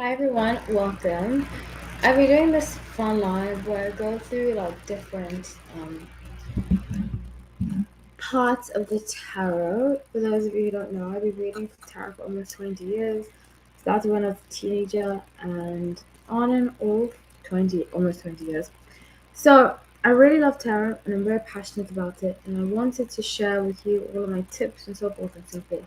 Hi everyone, welcome. I'll be doing this fun live where I go through like different parts of the tarot. For those of you who don't know, I've been reading tarot for almost 20 years. Started when I was a teenager and on and off almost 20 years. So I really love tarot and I'm very passionate about it, and I wanted to share with you all of my tips and so forth and so forth.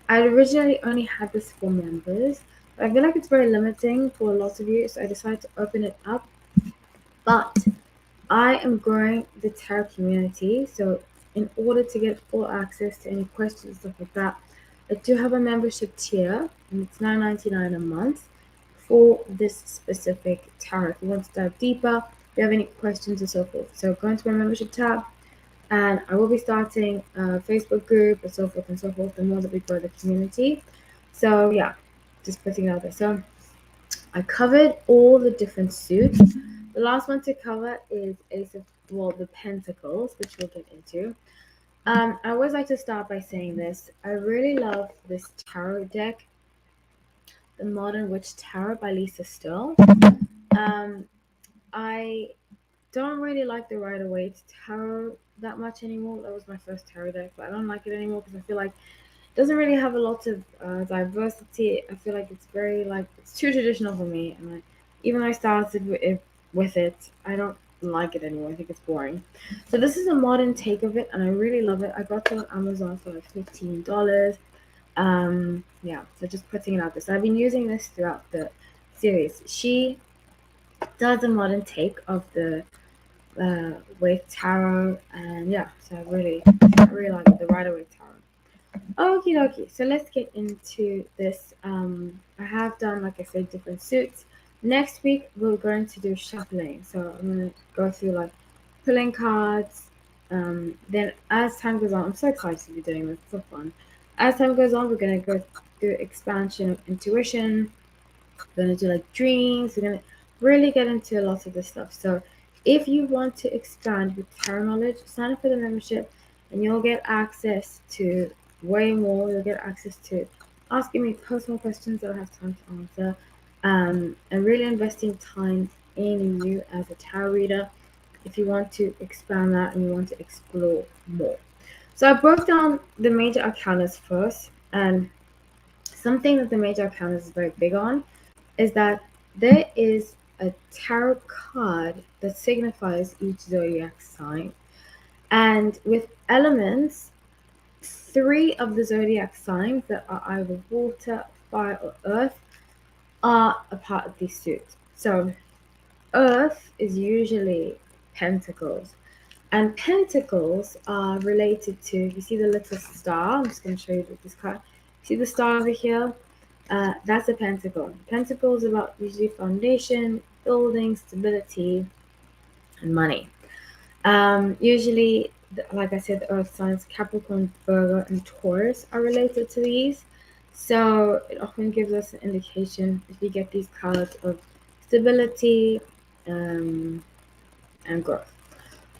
I originally only had this for members, but I feel like it's very limiting for a lot of you, so I decided to open it up. But I am growing the tarot community, so in order to get full access to any questions, stuff like that, I do have a membership tier, and it's $9.99 a month for this specific tarot. If you want to dive deeper, if you have any questions and so forth. So go into my membership tab, and I will be starting a Facebook group and so forth and so forth, the more that we grow the community. So yeah, just putting it out there. So I covered all the different suits. The last one to cover is the Pentacles, which we'll get into. I always like to start by saying this. I really love this tarot deck, the Modern Witch Tarot by Lisa Still. Um, I don't really like the Rider-Waite tarot that much anymore. That was my first tarot deck, but I don't like it anymore because I feel like it doesn't really have a lot of diversity. I feel like it's very it's too traditional for me, and even though I started with it, I don't like it anymore. I think it's boring. So this is a modern take of it, and I really love it. I got it on Amazon for like $15. Yeah, so just putting it out there. So I've been using this throughout the series. She does a modern take of the with tarot, and yeah, so I really like it, the Rider-Waite tarot. Okie dokie, so let's get into this. I have done, like I said, different suits. Next week we're going to do shuffling, so I'm going to go through like pulling cards. Then as time goes on, I'm so excited to be doing this. It's so fun. As time goes on, we're going to go through expansion of intuition. We're going to do like dreams. We're going to really get into a lot of this stuff. So if you want to expand with tarot knowledge, sign up for the membership and you'll get access to way more. You'll get access to asking me personal questions that I have time to answer, and really investing time in you as a tarot reader if you want to expand that and you want to explore more. So I broke down the major arcanas first, and something that the major arcanas is very big on is that there is a tarot card that signifies each zodiac sign. And with elements, 3 of the zodiac signs that are either water, fire, or earth are a part of these suits. So, earth is usually pentacles. And pentacles are related to, you see the little star? I'm just going to show you this card. See the star over here? That's a pentacle. Pentacle is about usually foundation, building, stability, and money. Usually, like I said, the earth signs Capricorn, Virgo, and Taurus are related to these. So it often gives us an indication if you get these cards of stability and growth.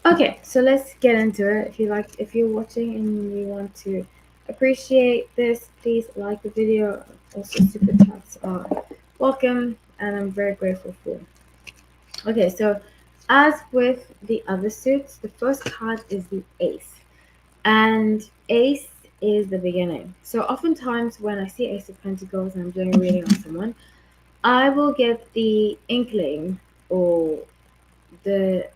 Okay, so let's get into it. If you're watching and you want to appreciate this, please like the video. Also, super chats are welcome, and I'm very grateful for. Okay, so as with the other suits, the first card is the Ace, and Ace is the beginning. So oftentimes when I see Ace of Pentacles and I'm doing a reading on someone, I will get the inkling or the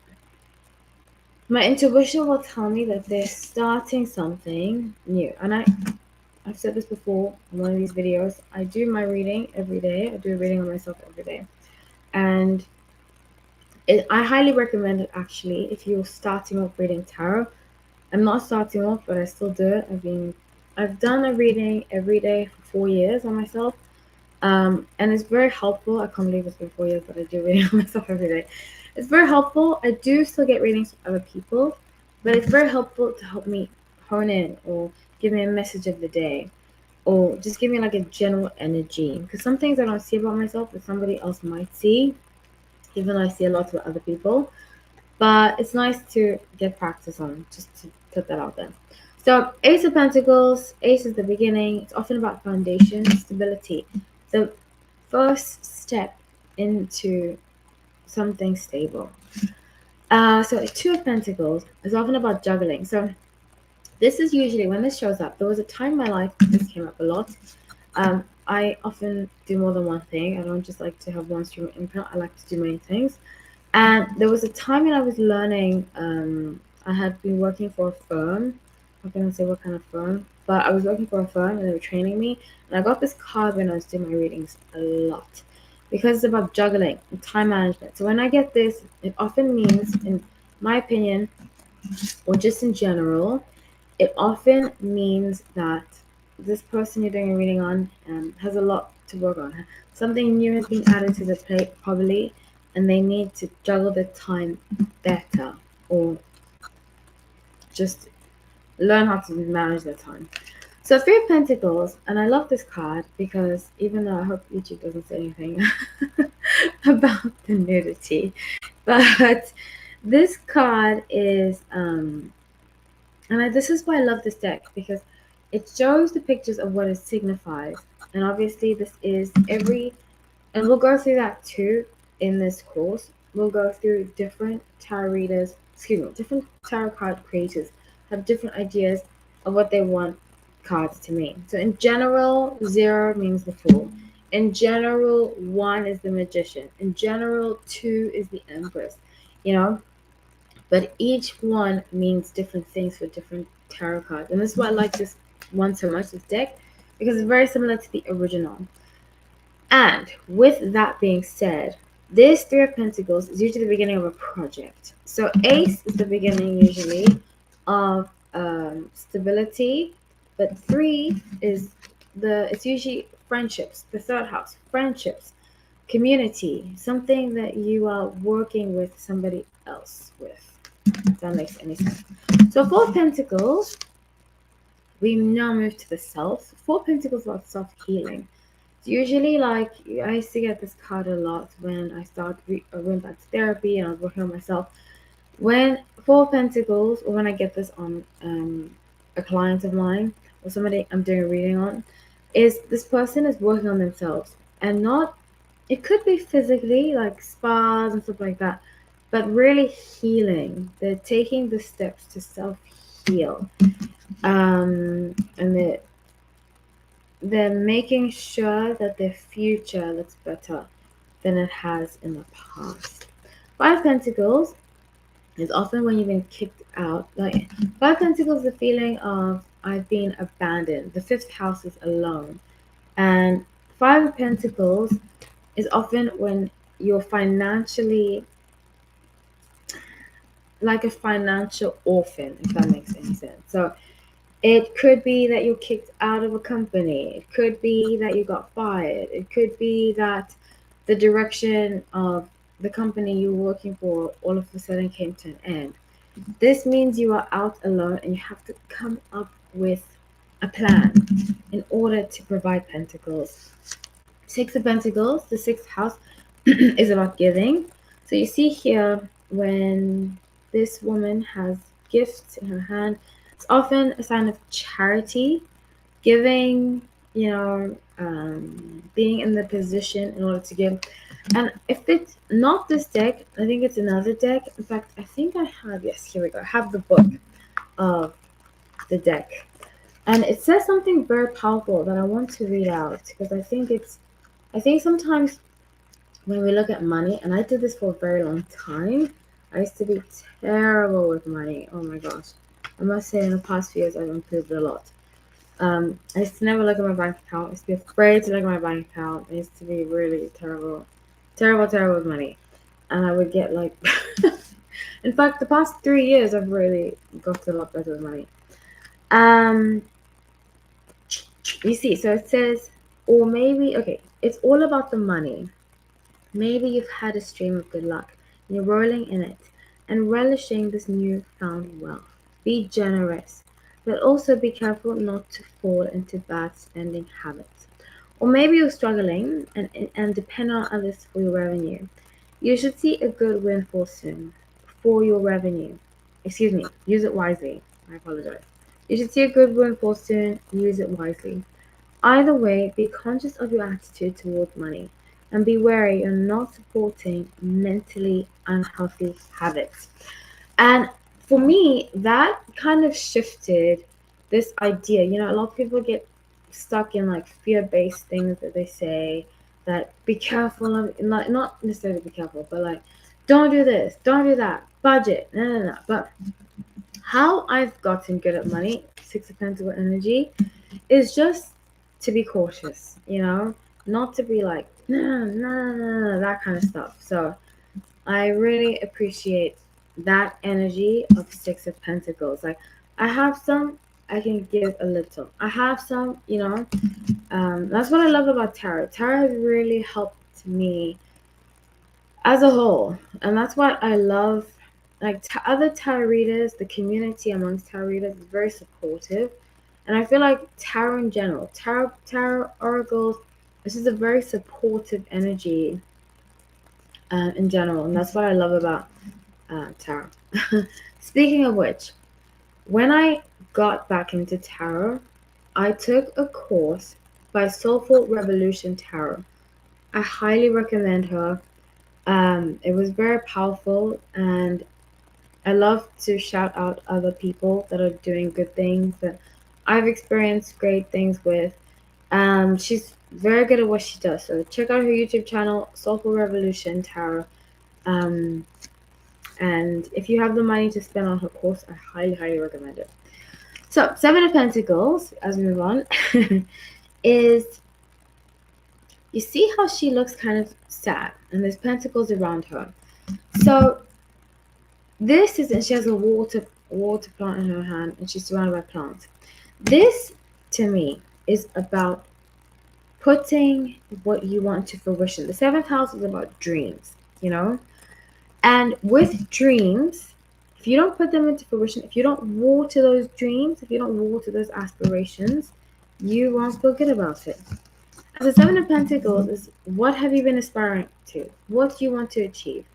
my intuition will tell me that they're starting something new. And I've said this before in one of these videos. I do my reading every day. I do a reading on myself every day. And I highly recommend it actually if you're starting off reading tarot. I'm not starting off, but I still do it. I've done a reading every day for 4 years on myself. And it's very helpful. I can't believe it's been 4 years, but I do reading on myself every day. It's very helpful. I do still get readings from other people, but it's very helpful to help me hone in or give me a message of the day or just give me like a general energy. Because some things I don't see about myself that somebody else might see, even though I see a lot of other people. But it's nice to get practice on, just to put that out there. So Ace of Pentacles, Ace is the beginning. It's often about foundation, stability. So first step into something stable. So Two of Pentacles is often about juggling. So this is usually when this shows up. There was a time in my life this came up a lot. I often do more than one thing. I don't just like to have one stream of income. I like to do many things. And there was a time when I was learning. I had been working for a firm. I'm not gonna say what kind of firm, but I was working for a firm and they were training me. And I got this card when I was doing my readings a lot because it's about juggling and time management. So when I get this, it often means, in my opinion, or just in general, it often means that this person you're doing a reading on has a lot to work on. Something new has been added to the plate, probably, and they need to juggle the time better or just learn how to manage their time. So, Three of Pentacles, and I love this card because even though I hope YouTube doesn't say anything about the nudity, but this card is this is why I love this deck, because it shows the pictures of what it signifies. And obviously this is and we'll go through that too in this course. We'll go through different tarot readers, different tarot card creators have different ideas of what they want cards to mean. So in general, 0 means the Fool. In general, 1 is the Magician. In general, 2 is the Empress. You know, but each one means different things for different tarot cards. And this is why I like this one so much, this deck, because it's very similar to the original. And with that being said, this Three of Pentacles is usually the beginning of a project. So Ace is the beginning usually of stability, but 3 is it's usually friendships, the third house, friendships, community, something that you are working with somebody else with. If that makes any sense. So Four of Pentacles, we now move to the Self. Four of Pentacles about self-healing. It's usually like, I used to get this card a lot when I went back to therapy and I was working on myself. When Four of Pentacles, or when I get this on a client of mine or somebody I'm doing a reading on, is this person is working on themselves, and not, it could be physically like spas and stuff like that, but really healing. They're taking the steps to self-heal, and they're making sure that their future looks better than it has in the past. Five Pentacles is often when you've been kicked out. Like Five Pentacles, the feeling of I've been abandoned. The fifth house is alone, and Five of Pentacles is often when you're financially like a financial orphan, if that makes any sense. So it could be that you're kicked out of a company. It could be that you got fired. It could be that the direction of the company you were working for all of a sudden came to an end. This means you are out alone and you have to come up with a plan in order to provide Pentacles. Six of Pentacles, the sixth house, is about giving. So you see here when this woman has gifts in her hand, it's often a sign of charity, giving, being in the position in order to give. And if it's not this deck, I think it's another deck. In fact, I think I have, yes, here we go. I have the book of the deck. And it says something very powerful that I want to read out, because I think sometimes when we look at money, and I did this for a very long time, I used to be terrible with money. Oh my gosh. I must say in the past few years I've improved a lot. I used to never look at my bank account. I used to be afraid to look at my bank account. I used to be really terrible with money. And I would get like in fact the past 3 years I've really got a lot better with money. You see, so it says, or maybe, okay, it's all about the money. Maybe you've had a stream of good luck, and you're rolling in it and relishing this newfound wealth. Be generous, but also be careful not to fall into bad spending habits. Or maybe you're struggling and depend on others for your revenue. You should see a good windfall soon for your revenue. Excuse me, use it wisely. I apologize. You should see a good windfall soon, use it wisely. Either way, be conscious of your attitude towards money. and be wary you're not supporting mentally unhealthy habits. And for me, that kind of shifted this idea. You know, a lot of people get stuck in like fear-based things that they say, that be careful of, not necessarily be careful, but like don't do this, don't do that, budget, no, no, no. But how I've gotten good at money, Six of Pentacles energy, is just to be cautious, you know, not to be like, no, no, no, no, no, that kind of stuff. So I really appreciate that energy of Six of Pentacles. Like, I have some, I can give a little. I have some, you know. That's what I love about tarot. Tarot has really helped me as a whole, and that's what I love. Like other tarot readers, the community amongst tarot readers is very supportive, and I feel like tarot in general, tarot oracles, this is a very supportive energy in general, and that's what I love about tarot. Speaking of which, when I got back into tarot, I took a course by Soulful Revolution Tarot. I highly recommend her. It was very powerful, and I love to shout out other people that are doing good things that I've experienced great things with. She's very good at what she does. So check out her YouTube channel, Soulful Revolution Tarot. Um, and if you have the money to spend on her course, I highly, highly recommend it. So, Seven of Pentacles, as we move on, is, you see how she looks kind of sad, and there's pentacles around her. So, this is, and she has a water plant in her hand, and she's surrounded by plants. This, to me, is about putting what you want to fruition. The seventh house is about dreams, you know? And with dreams, if you don't put them into fruition, if you don't water those dreams, if you don't water those aspirations, you won't feel good about it. As a Seven of Pentacles is, what have you been aspiring to? What do you want to achieve?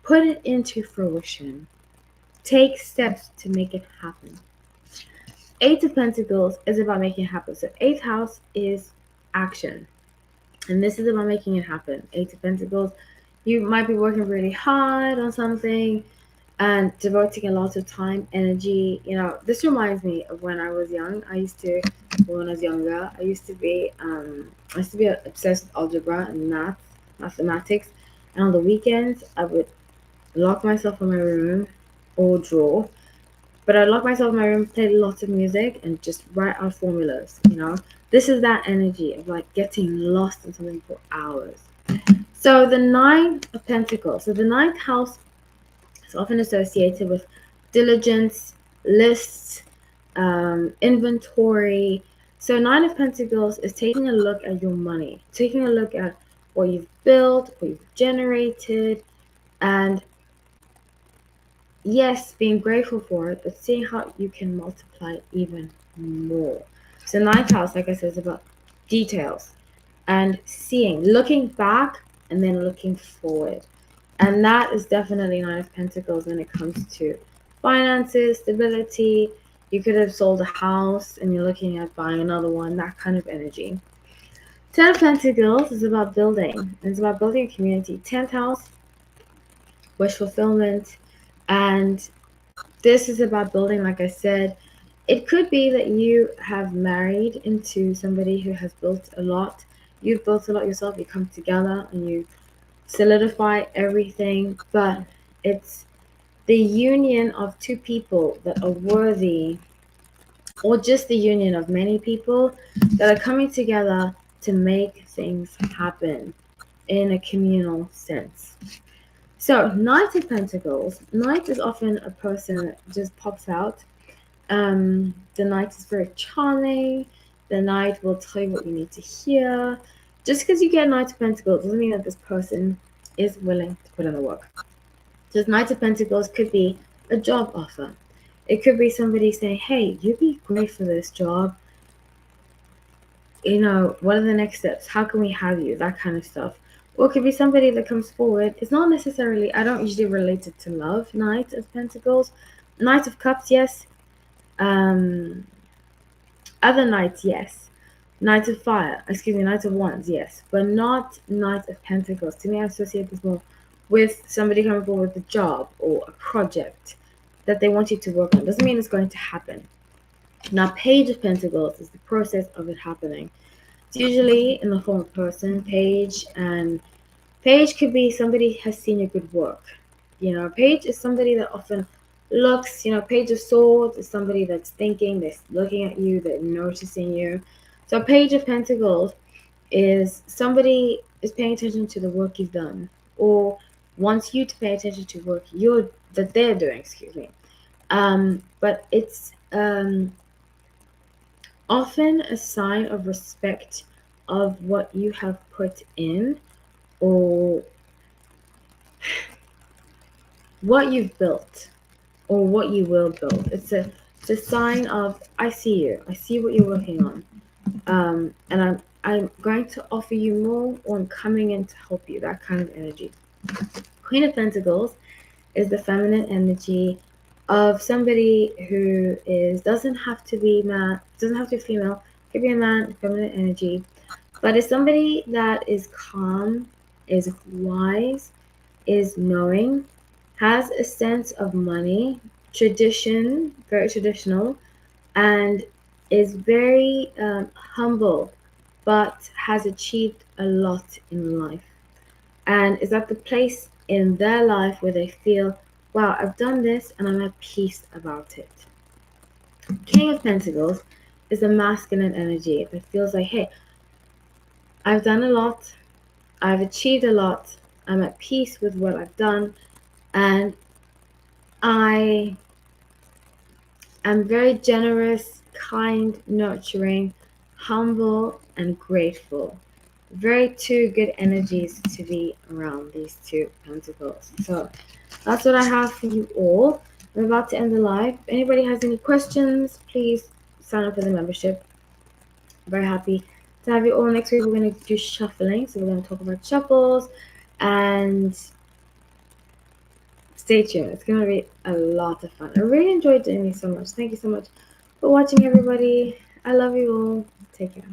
Put it into fruition. Take steps to make it happen. Eight of Pentacles is about making it happen. So eighth house is action. And this is about making it happen. Eight of Pentacles, you might be working really hard on something and devoting a lot of time, energy. You know, this reminds me of when I was young. When I was younger, I used to be obsessed with algebra and mathematics. And on the weekends, I would lock myself in my room or draw. But I'd lock myself in my room, play lots of music, and just write out formulas, you know? This is that energy of like getting lost in something for hours. So the Nine of Pentacles. So the ninth house is often associated with diligence, lists, inventory. So Nine of Pentacles is taking a look at your money, taking a look at what you've built, what you've generated, and yes, being grateful for it, but seeing how you can multiply it even more. So ninth house, like I said, is about details and seeing, looking back and then looking forward. And that is definitely Nine of Pentacles when it comes to finances, stability. You could have sold a house and you're looking at buying another one, that kind of energy. Ten of Pentacles is about building. It's about building a community. 10th house, wish fulfillment. And this is about building, like I said. It could be that you have married into somebody who has built a lot. You've built a lot yourself. You come together and you solidify everything. But it's the union of two people that are worthy, or just the union of many people that are coming together to make things happen in a communal sense. So, Knight of Pentacles. Knight is often a person that just pops out. The Knight is very charming. The Knight will tell you what you need to hear. Just because you get Knight of Pentacles doesn't mean that this person is willing to put in the work. So, Knight of Pentacles could be a job offer. It could be somebody saying, hey, you'd be great for this job. You know, what are the next steps? How can we have you? That kind of stuff. Or it could be somebody that comes forward. It's not necessarily, I don't usually relate it to love, Knight of Pentacles. Knight of Cups, yes. Other Knights, yes. Knight of Fire, excuse me, Knight of Wands, yes, but not Knight of Pentacles. To me, I associate this more with somebody coming forward with a job or a project that they want you to work on. Doesn't mean it's going to happen. Now, Page of Pentacles is the process of it happening. It's usually in the form of person, page, and page could be somebody has seen your good work. Page is somebody that often looks, Page of Swords is somebody that's thinking, that's looking at you, they're noticing you. So Page of Pentacles is somebody is paying attention to the work you've done, or wants you to pay attention to work that they're doing, excuse me. But it's often a sign of respect of what you have put in, or what you've built, or what you will build. It's a sign of, I see you, I see what you're working on, and I'm going to offer you more, or I'm coming in to help you. That kind of energy. Queen of Pentacles is the feminine energy of somebody who doesn't have to be man, doesn't have to be female, could be a man, feminine energy, but is somebody that is calm, is wise, is knowing, has a sense of money, tradition, very traditional, and is very humble, but has achieved a lot in life, and is at the place in their life where they feel, wow, I've done this and I'm at peace about it. King of Pentacles is a masculine energy that feels like, hey, I've done a lot, I've achieved a lot, I'm at peace with what I've done, and I am very generous, kind, nurturing, humble, and grateful. Very two good energies to be around, these two pentacles. So that's what I have for you all. I'm about to end the live. If anybody has any questions, please sign up for the membership. Very happy to have you all. Next week, we're going to do shuffling. So we're going to talk about shuffles, and stay tuned. It's going to be a lot of fun. I really enjoyed doing this so much. Thank you so much for watching, everybody. I love you all. Take care.